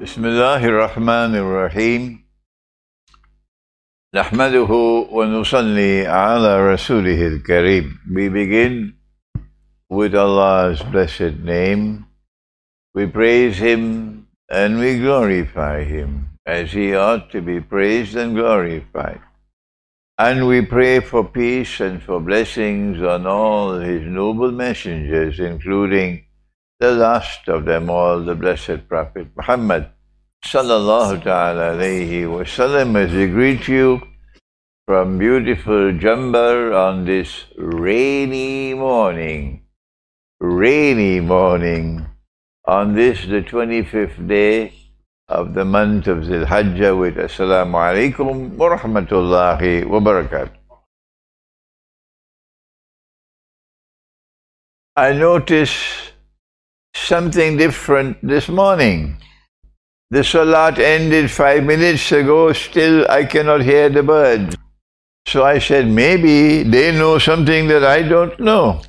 Bismillahirrahmanirrahim. Nahmaduhu wa nusalli ala rasulihil kareem. We begin with Allah's blessed name. We praise Him and we glorify Him as He ought to be praised and glorified. And we pray for peace and for blessings on all His noble messengers, including the last of them all, the blessed Prophet Muhammad sallallahu ta'ala alayhi wa sallam, as we greet you from beautiful Jambar on this rainy morning, on this the 25th day of the month of Zil Hajjah, with Assalamu alaikum wa rahmatullahi wa barakatuh. I noticed something different this morning. The salat ended 5 minutes ago, still I cannot hear the birds. So I said, maybe they know something that I don't know.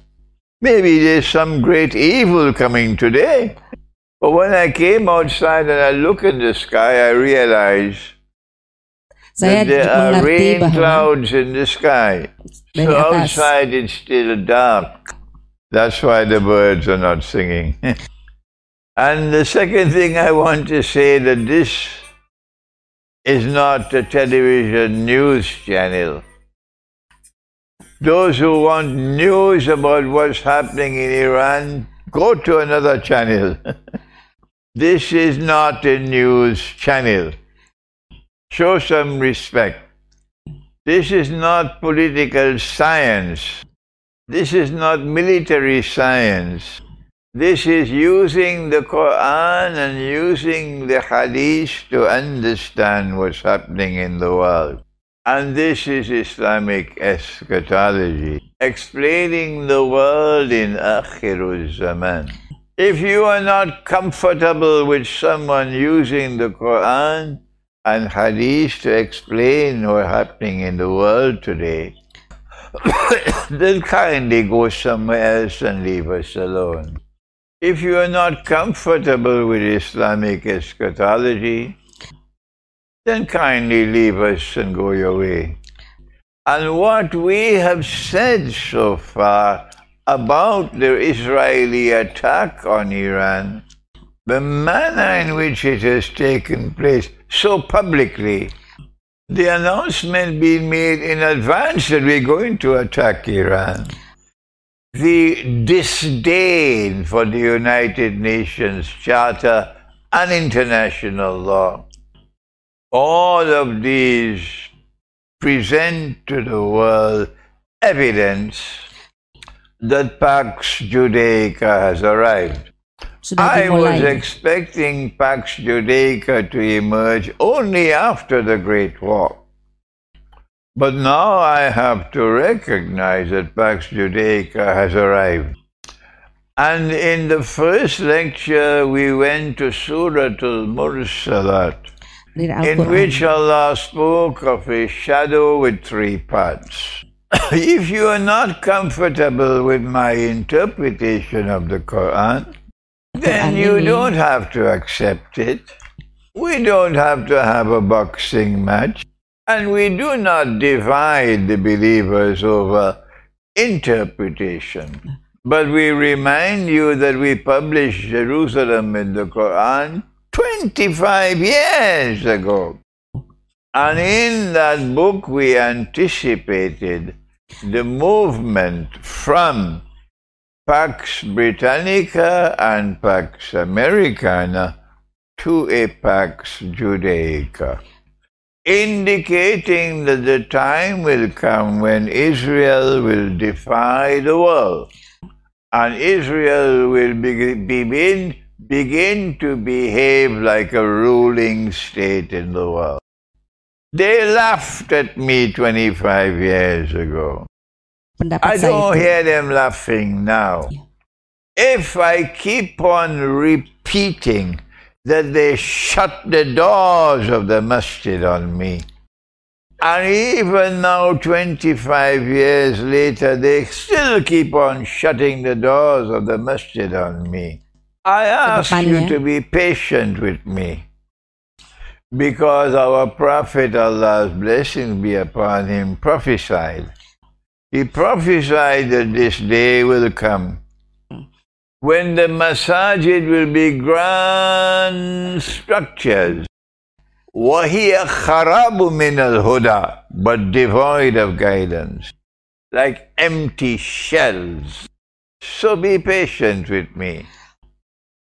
Maybe there's some great evil coming today. But when I came outside and I look in the sky, I realized that there are rain clouds in the sky. So outside it's still dark. That's why the birds are not singing. And the second thing I want to say, that this is not a television news channel. Those who want news about what's happening in Iran, go to another channel. This is not a news channel. Show some respect. This is not political science. This is not military science. This is using the Quran and using the Hadith to understand what's happening in the world. And this is Islamic eschatology, explaining the world in Akhirul Zaman. If you are not comfortable with someone using the Quran and Hadith to explain what's happening in the world today, then kindly go somewhere else and leave us alone. If you are not comfortable with Islamic eschatology, then kindly leave us and go your way. And what we have said so far about the Israeli attack on Iran, the manner in which it has taken place so publicly, the announcement being made in advance that we're going to attack Iran, the disdain for the United Nations Charter and international law, all of these present to the world evidence that Pax Judaica has arrived. I was expecting Pax Judaica to emerge only after the Great War. But now I have to recognize that Pax Judaica has arrived. And in the first lecture, we went to Surah Al-Mursalat, in which Allah spoke of a shadow with 3 parts. If you are not comfortable with my interpretation of the Quran, then you don't have to accept it. We don't have to have a boxing match. And we do not divide the believers over interpretation. But we remind you that we published Jerusalem in the Quran 25 years ago. And in that book we anticipated the movement from Pax Britannica and Pax Americana to a Pax Judaica, indicating that the time will come when Israel will defy the world, and Israel will begin to behave like a ruling state in the world. They laughed at me 25 years ago. I don't hear them laughing now. If I keep on repeating that they shut the doors of the masjid on me, and even now, 25 years later, they still keep on shutting the doors of the masjid on me, I ask you to be patient with me. because our Prophet, Allah's blessings be upon him, prophesied. He prophesied that this day will come when the masajid will be grand structures, وَهِيَ خَرَابُ مِنَ الْهُدَى, but devoid of guidance, like empty shells. So be patient with me.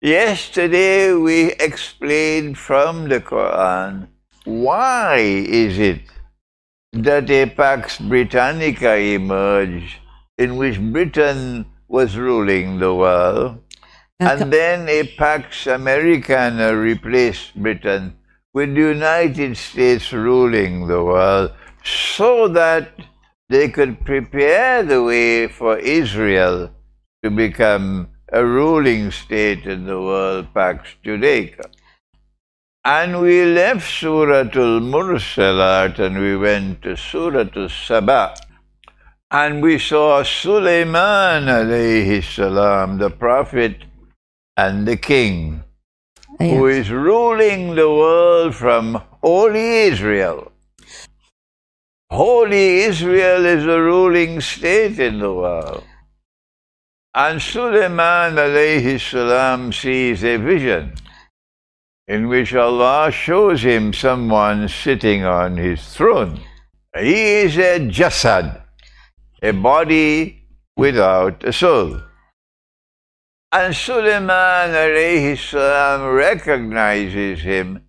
Yesterday we explained from the Quran why is it that a Pax Britannica emerged in which Britain was ruling the world, and then a Pax Americana replaced Britain with the United States ruling the world so that they could prepare the way for Israel to become a ruling state in the world, Pax Judaica. And we left Suratul Mursalat and we went to Suratul Saba. And we saw Sulaiman alayhi salam, the prophet and the king, who is ruling the world from Holy Israel. Holy Israel is a ruling state in the world. And Sulaiman alayhi salam sees a vision in which Allah shows him someone sitting on his throne. He is a jasad, a body without a soul. And Sulaiman alayhi salam recognizes him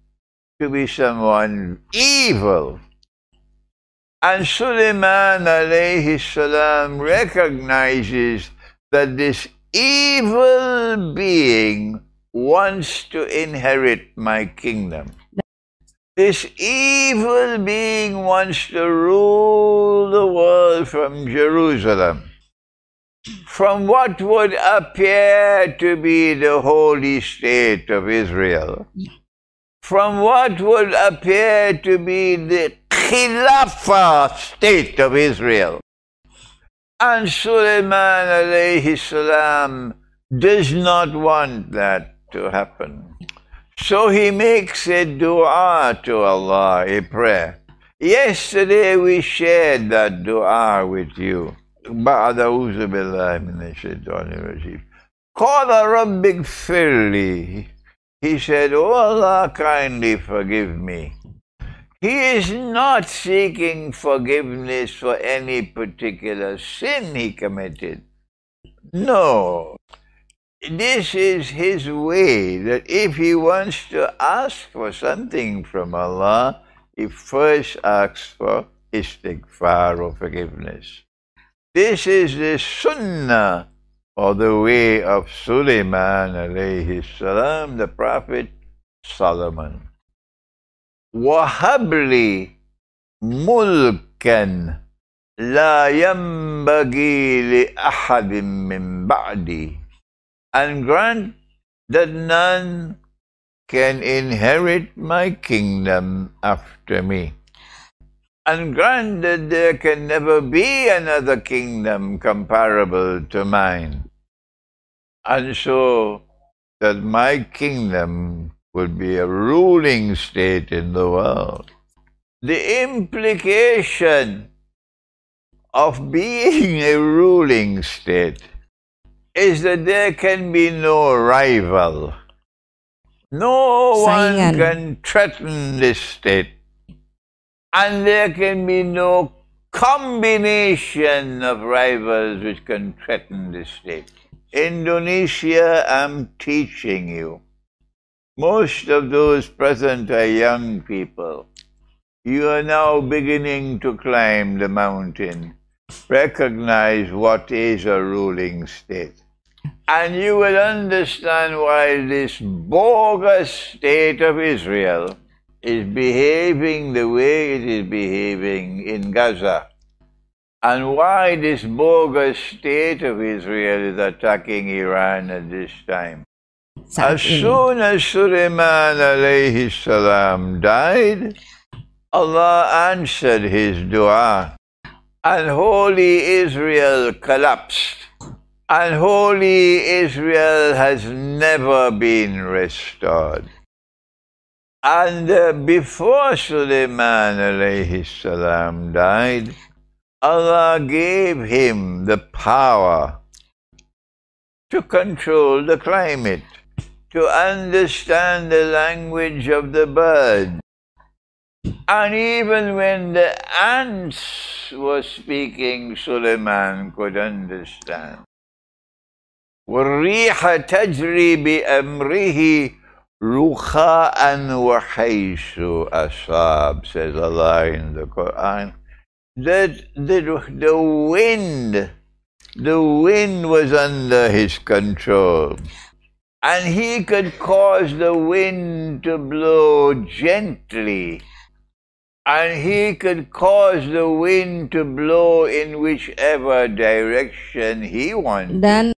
to be someone evil. And Sulaiman alayhi salam recognizes that this evil being wants to inherit my kingdom. This evil being wants to rule the world from Jerusalem, from what would appear to be the holy state of Israel, from what would appear to be the Khilafah state of Israel. And Sulaiman alayhi salam does not want that to happen. So he makes a dua to Allah, a prayer. Yesterday we shared that dua with you. بعد أعوذ بالله من الشيطان الرجيم. قال رب اغفر لي. He said, "Oh Allah, kindly forgive me." He is not seeking forgiveness for any particular sin he committed. No. This is his way, that if he wants to ask for something from Allah, he first asks for istighfar or forgiveness. This is the sunnah or the way of Sulaiman alayhi salam, the Prophet Solomon. وَهَبْ لِي مُلْكًا لَا يَنْبَغِي لِأَحَدٍ مِّن بَعْدِي, and grant that none can inherit my kingdom after me, and grant that there can never be another kingdom comparable to mine, and so that my kingdom would be a ruling state in the world. The implication of being a ruling state is that there can be no rival. No one can threaten this state. And there can be no combination of rivals which can threaten this state. Indonesia, I'm teaching you. Most of those present are young people. You are now beginning to climb the mountain. Recognize what is a ruling state. And you will understand why this bogus state of Israel is behaving the way it is behaving in Gaza. And why this bogus state of Israel is attacking Iran at this time. As soon as Sulaiman alayhi salam died, Allah answered his dua, and holy Israel collapsed. And holy Israel has never been restored. And before Sulaiman alayhi salam died, Allah gave him the power to control the climate, to understand the language of the bird. And even when the ants were speaking, Sulaiman could understand. وَالرِّيحَ تَجْرِي بِأَمْرِهِ رُخَاءً وَحَيْثُ أَصَابَ, says Allah in the Quran. That the wind was under his control. And he could cause the wind to blow gently. And he could cause the wind to blow in whichever direction he wanted.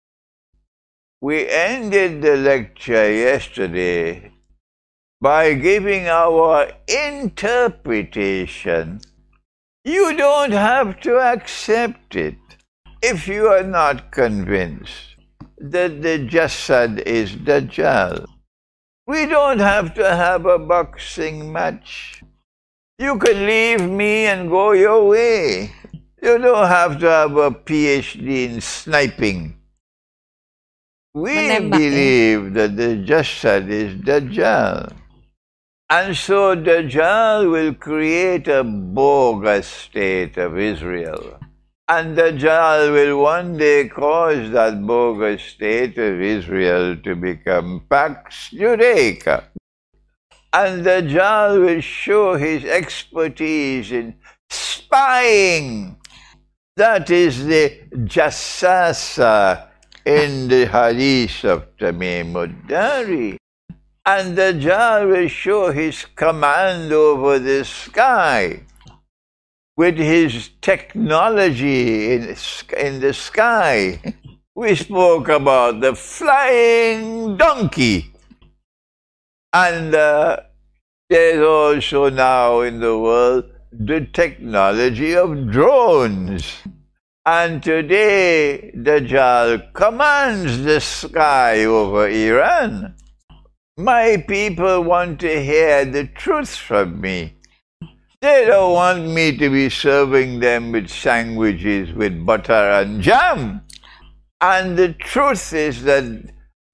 We ended the lecture yesterday by giving our interpretation. You don't have to accept it if you are not convinced that the Jasad is Dajjal. We don't have to have a boxing match. You can leave me and go your way. You don't have to have a PhD in sniping. We believe that the Jasad is Dajjal. And so Dajjal will create a bogus state of Israel. And Dajjal will one day cause that bogus state of Israel to become Pax Judaica. And Dajjal will show his expertise in spying. That is the Jassasa in the hadith of Tamim ad-Dari. And Dajjal will show his command over the sky with his technology in the sky. We spoke about the flying donkey. And there's also now in the world the technology of drones. And today, Dajjal commands the sky over Iran. My people want to hear the truth from me. They don't want me to be serving them with sandwiches with butter and jam. And the truth is that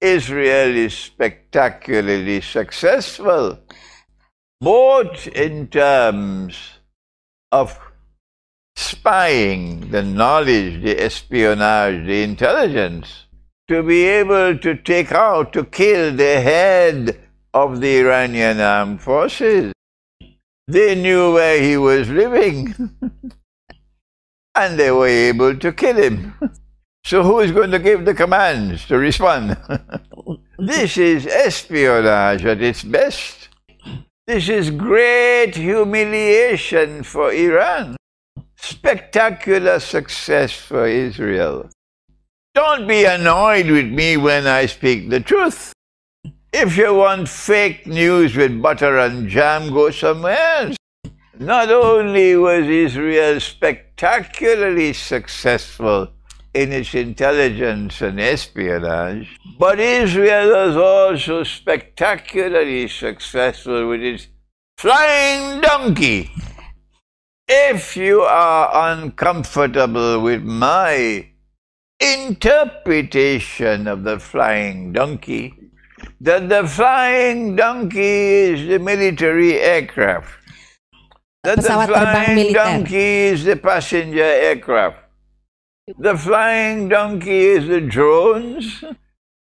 Israel is spectacularly successful, both in terms of spying, the knowledge, the espionage, the intelligence, to be able to take out, to kill the head of the Iranian armed forces. They knew where he was living, and they were able to kill him. So who is going to give the commands to respond? This is espionage at its best. This is great humiliation for Iran. Spectacular success for Israel. Don't be annoyed with me when I speak the truth. If you want fake news with butter and jam, go somewhere else. Not only was Israel spectacularly successful in its intelligence and espionage, but Israel was also spectacularly successful with its flying donkey. If you are uncomfortable with my interpretation of the flying donkey, that the flying donkey is the military aircraft, that the flying donkey is the passenger aircraft, the flying donkey is the drones,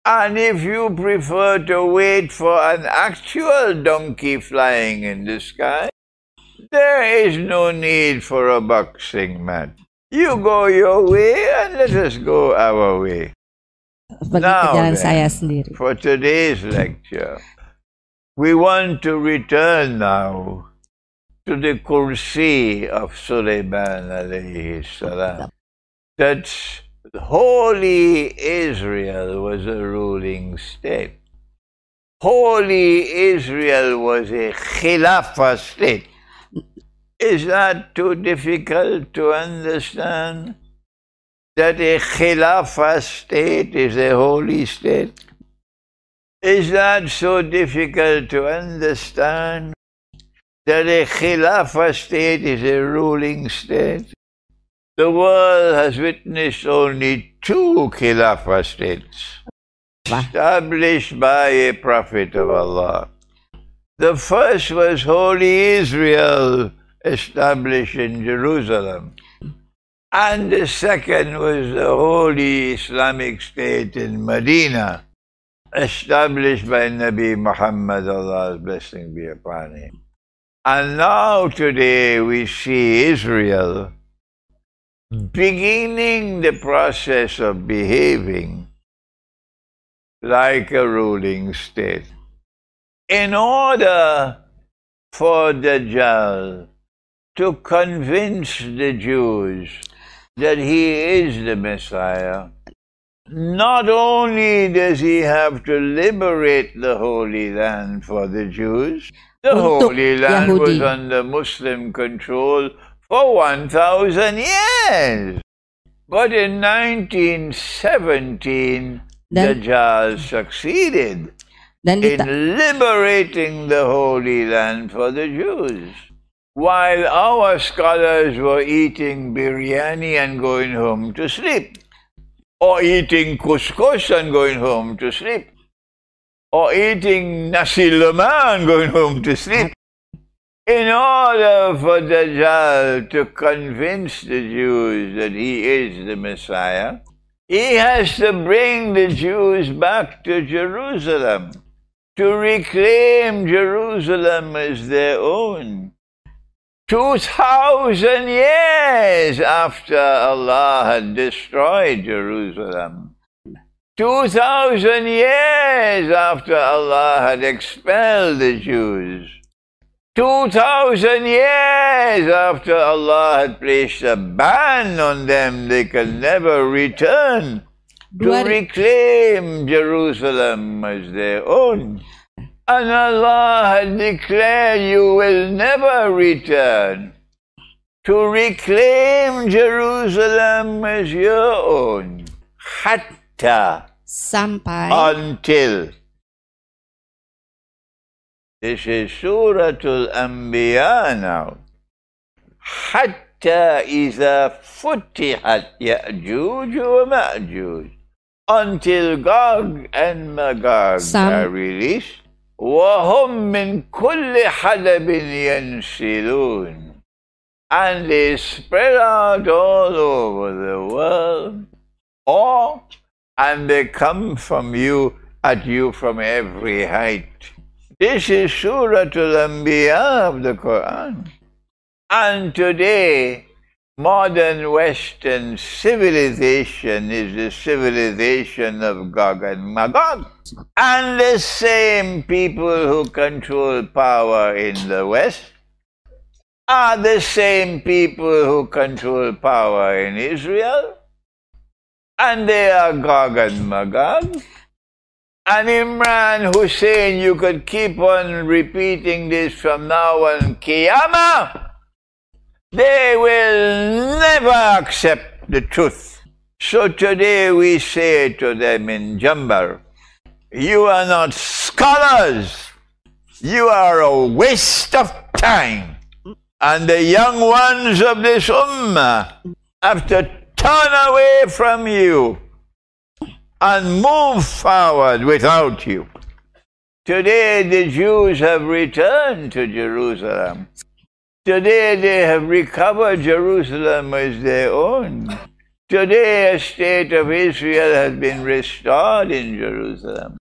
and if you prefer to wait for an actual donkey flying in the sky, there is no need for a boxing match. You go your way and let us go our way. Now then, for today's lecture, we want to return now to the kursi of Sulaiman alayhi salam. That holy Israel was a ruling state. Holy Israel was a Khilafah state. Is that too difficult to understand? That a Khilafah state is a holy state? Is that so difficult to understand? That a Khilafah state is a ruling state? The world has witnessed only 2 Khilafah states established by a prophet of Allah. The first was Holy Israel, established in Jerusalem. And the second was the Holy Islamic State in Medina, established by Nabi Muhammad, Allah's blessing be upon him. And now today we see Israel beginning the process of behaving like a ruling state. In order for Dajjal to convince the Jews that he is the Messiah, not only does he have to liberate the Holy Land for the Jews, the Holy Land was under Muslim control for 1,000 years. But in 1917, Dajjal succeeded in liberating the Holy Land for the Jews. While our scholars were eating biryani and going home to sleep, or eating couscous and going home to sleep, or eating nasi lemak and going home to sleep. In order for Dajjal to convince the Jews that he is the Messiah, he has to bring the Jews back to Jerusalem, to reclaim Jerusalem as their own. 2,000 years after Allah had destroyed Jerusalem, 2,000 years after Allah had expelled the Jews, 2,000 years after Allah had placed a ban on them, they could never return to reclaim Jerusalem as their own. And Allah had declared, you will never return to reclaim Jerusalem as your own. Hatta. Sampai. Until. This is Suratul Anbiya now. Hatta iza futihat Ya'juj wa Ma'juj. Until Gog and Magog are released. وَهُمْ مِنْ كُلِّ حَدَبٍ يَنْسِلُونَ. And they spread out all over the world. And they come at you from every height. This is Suratul Anbiya of the Quran. And today, modern Western civilization is the civilization of Gog and Magog. And the same people who control power in the West are the same people who control power in Israel. And they are Gog and Magog. And Imran Hussein, you could keep on repeating this from now on Qiyamah. They will never accept the truth. So today we say to them in Jambar, you are not scholars. You are a waste of time. And the young ones of this ummah have to turn away from you and move forward without you. Today the Jews have returned to Jerusalem. Today they have recovered Jerusalem as their own. Today a state of Israel has been restored in Jerusalem.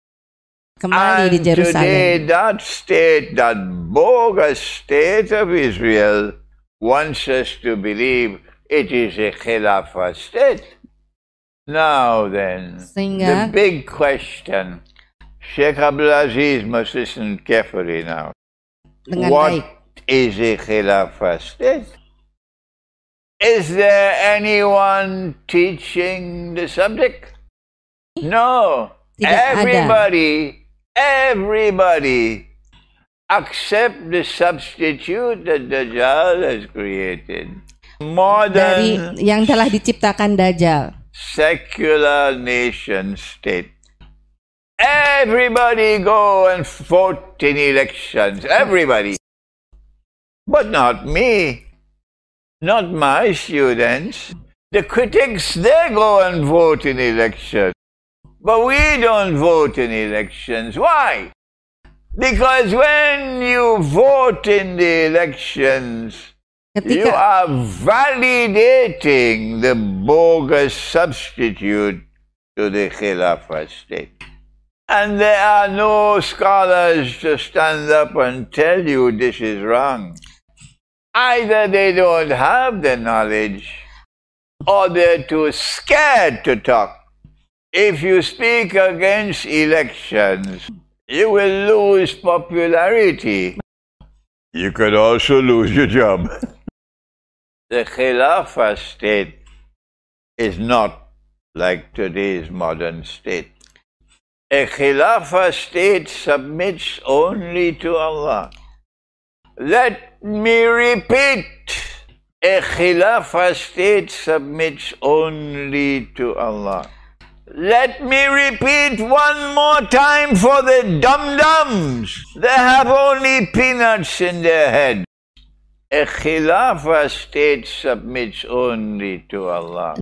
Kembali di Jerusalem. Today that state, that bogus state of Israel, wants us to believe it is a Khilafah state. Now then, the big question. Sheikh Abdul Aziz must listen carefully now. What is a Khilafah state? Is there anyone teaching the subject? No. Everybody accept the substitute that Dajjal has created. Modern dari yang telah diciptakan Dajjal. Secular nation state. Everybody go and vote in elections. Everybody. But not me. Not my students. The critics, they go and vote in elections. But we don't vote in elections. Why? Because when you vote in the elections, you are validating the bogus substitute to the Khilafah state. And there are no scholars to stand up and tell you this is wrong. Either they don't have the knowledge, or they're too scared to talk. If you speak against elections, you will lose popularity. You could also lose your job. The Khilafah state is not like today's modern state. A Khilafah state submits only to Allah. Let me repeat, a Khilafah state submits only to Allah. Let me repeat one more time for the dum-dums. They have only peanuts in their head. A Khilafah state submits only to Allah.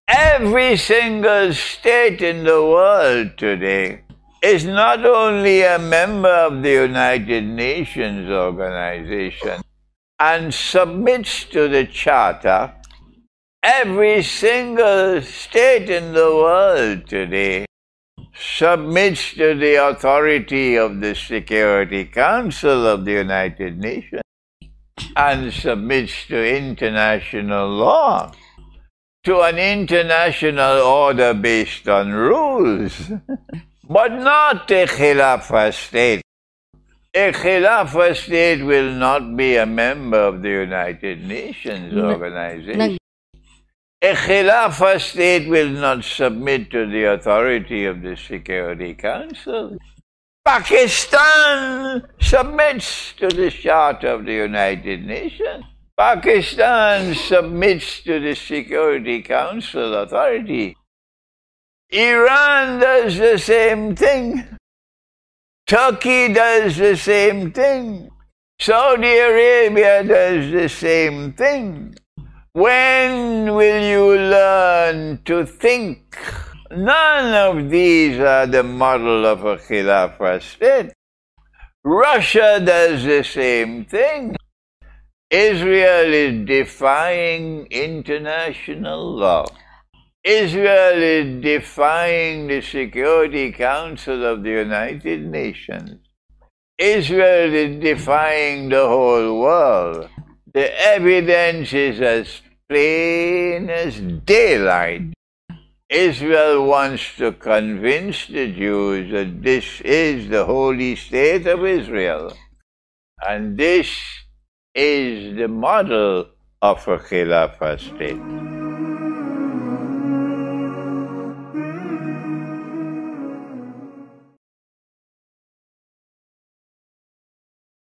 Every single state in the world today is not only a member of the United Nations organization and submits to the Charter. Every single state in the world today submits to the authority of the Security Council of the United Nations and submits to international law, to an international order based on rules, but not a Khilafah state. A Khilafah state will not be a member of the United Nations organization. A Khilafah state will not submit to the authority of the Security Council. Pakistan submits to the Charter of the United Nations. Pakistan submits to the Security Council authority. Iran does the same thing. Turkey does the same thing. Saudi Arabia does the same thing. When will you learn to think? None of these are the model of a Khilafah state. Russia does the same thing. Israel is defying international law. Israel is defying the Security Council of the United Nations. Israel is defying the whole world. The evidence is as plain as daylight. Israel wants to convince the Jews that this is the holy state of Israel. And this is the model of a Khilafah state.